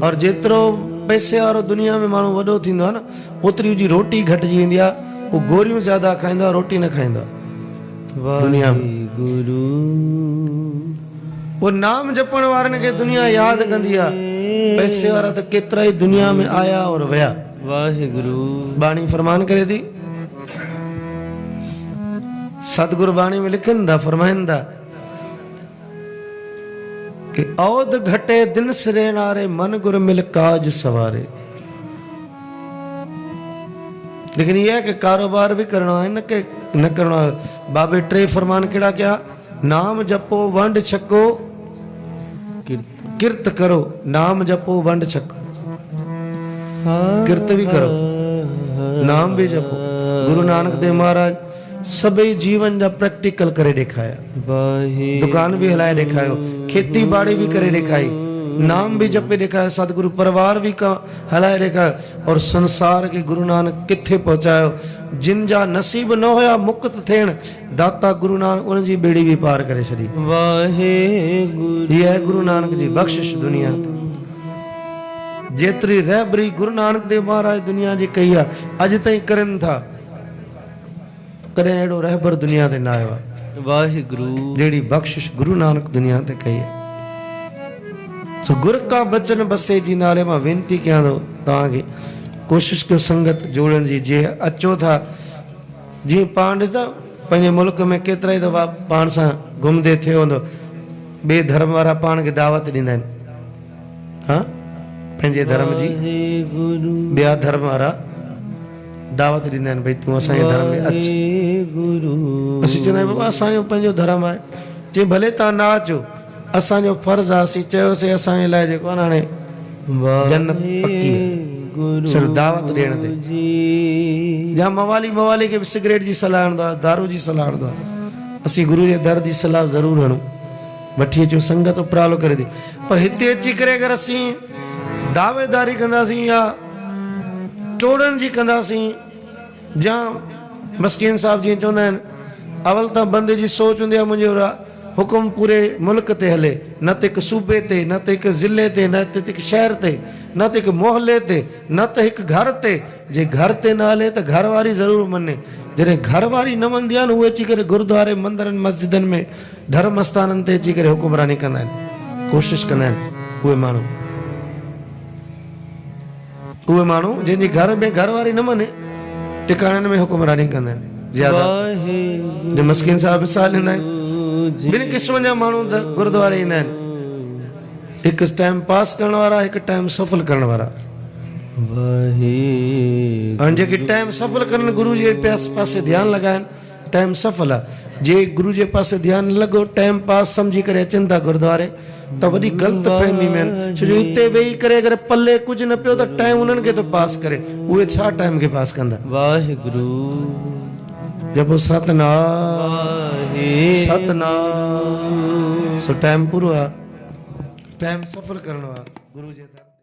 और जेतिरो पैसे वारो दुनिया में माण्हू वॾो थींदो आहे न, ओतिरी जी रोटी घटिजी वेंदी आहे। वो गोरियूं ज्यादा खाईंदो आहे, रोटी न खाईंदो आहे दुनिया में। गुरु वो नाम जपण वारनि खे दुनिया यादि कंदी आहे। पैसे वारा त केतिरा ई दुनिया में आया और विया। वाहिगुरु बाणी फरमान करे थी, सतगुरु बाणी में लिखनि था, फरमाइनि था कि औद घटे दिन सिरे नारे, मन गुर मिल काज सवारे। लेकिन यह है कि कारोबार भी करना है, न करना है। बाबे टे फरमान केड़ा क्या? नाम जपो वंड छको, किरत करो। नाम जपो वंड छको, किरत भी करो, नाम भी जपो। गुरु नानक देव महाराज सभी जीवन जा प्रैक्टिकल करे दिखाया। दुकान भी हलाए दिखायो, खेती बाड़ी भी करे दिखाई, नाम भी जपे दिखायो, सतगुरु परिवार भी का हलाए दिखायो। और संसार के गुरु नानक किथे पहुंचायो। जिन जा नसीब न होया मुक्त थियण, दाता गुरु नानक उन जी बेड़ी भी पार करे छड़ी। वाहिगुरु ये है गुरु नानक जी बख्शिश दुनिया ते। जेतरी रहबरी गुरु नानक देव महाराज दुनिया जी कही है, अज ताईं करन था। कदे एड़ो रहबर दुनिया ते ना आयो। वाहिगुरु जेड़ी बख्शिश गुरु नानक दुनिया ते कही है। सो गुर का बचन बसे जी नाले मां वेनती कयां थो तव्हांखे, कोशिश कयो संगत जोड़न जी। जे अचो था, जी पाण ॾिसंदा पंहिंजे मुल्क में केतिरा ई दफ़ा पाण सां घुमंदे थियो हूंदो, ॿिए धर्म वारा पाण खे दावत ॾींदा आहिनि। हा, पंहिंजे धर्म जी ॿिया धर्म वारा दावत ॾींदा आहिनि, भई तूं असांजे धर्म में अच। असीं चवंदा आहियूं बाबा असांजो पंहिंजो धर्म आहे। चई भले तव्हां ना अचो, असांजो फर्ज़ आहे। असीं चयोसीं असांजे लाइ जेको आहे हाणे जन्नत पक्की आहे, सिर्फ़ु दावत ॾियण ते। या मवाली खे बि सिगरेट जी सलाह हणंदो आहे, दारू जी सलाह हणंदो आहे। असीं गुरू जे दर जी सलाह ज़रूरु हणूं, वठी अचो। संगत उपरालो करे थी, पर हिते अची करे अगरि असीं दावेदारी कंदासीं या टोड़न जी कंदासीं, या मस्कीन साहब जीअं चवंदा आहिनि, अवल त बंदे जी सोच हूंदी आहे मुंहिंजो हुकुम पूरे मुल्क ते हले, न त हिकु सूबे ते, न त हिकु ज़िले ते, न त हिकु शहर ते, न त हिकु मोहल्ले ते, न त हिकु घर ते। जे घर ते न हले त घर वारी ज़रूरु मने। जॾहिं घर वारी न मञंदी आहे न, उहे अची करे गुरुद्वारे मंदरनि मस्जिदनि में धर्म आस्थाननि ते अची करे हुकुमरानी कंदा आहिनि, कोशिशि कंदा आहिनि। उहे माण्हू जंहिंजी घर में घर वारी न मने, टिकाणनि में हुकुमरानी कंदा आहिनि ज्यादा। जो मस्कीन साहब मिसाल ॾींदा आहिनि, ॿिनि क़िस्मनि जा माण्हू त गुरुद्वारे ईंदा आहिनि, हिकु टाइम पास करण वारा, हिकु टाइम सफल करण वारा। ऐं जेके टाइम सफल करनि, गुरु जे पासे ध्यानु लॻाइनि, टाइम सफल आहे। जे गुरु जे पासे ध्यानु न लॻो, टाइम पास सम्झी करे अचनि था गुरुद्वारे, त वॾी ग़लति फहमी में आहिनि। छो जो हिते वेही करे अगरि पल्ले कुझु न पियो त टाइम उन्हनि खे थो पास करे, उहे छा टाइम खे पास कंदा। वाहिगुरु जपो सतनाम सतनाम। सो टाइम पूरो आहे, टाइम सफल करणो आहे गुरु जे दर।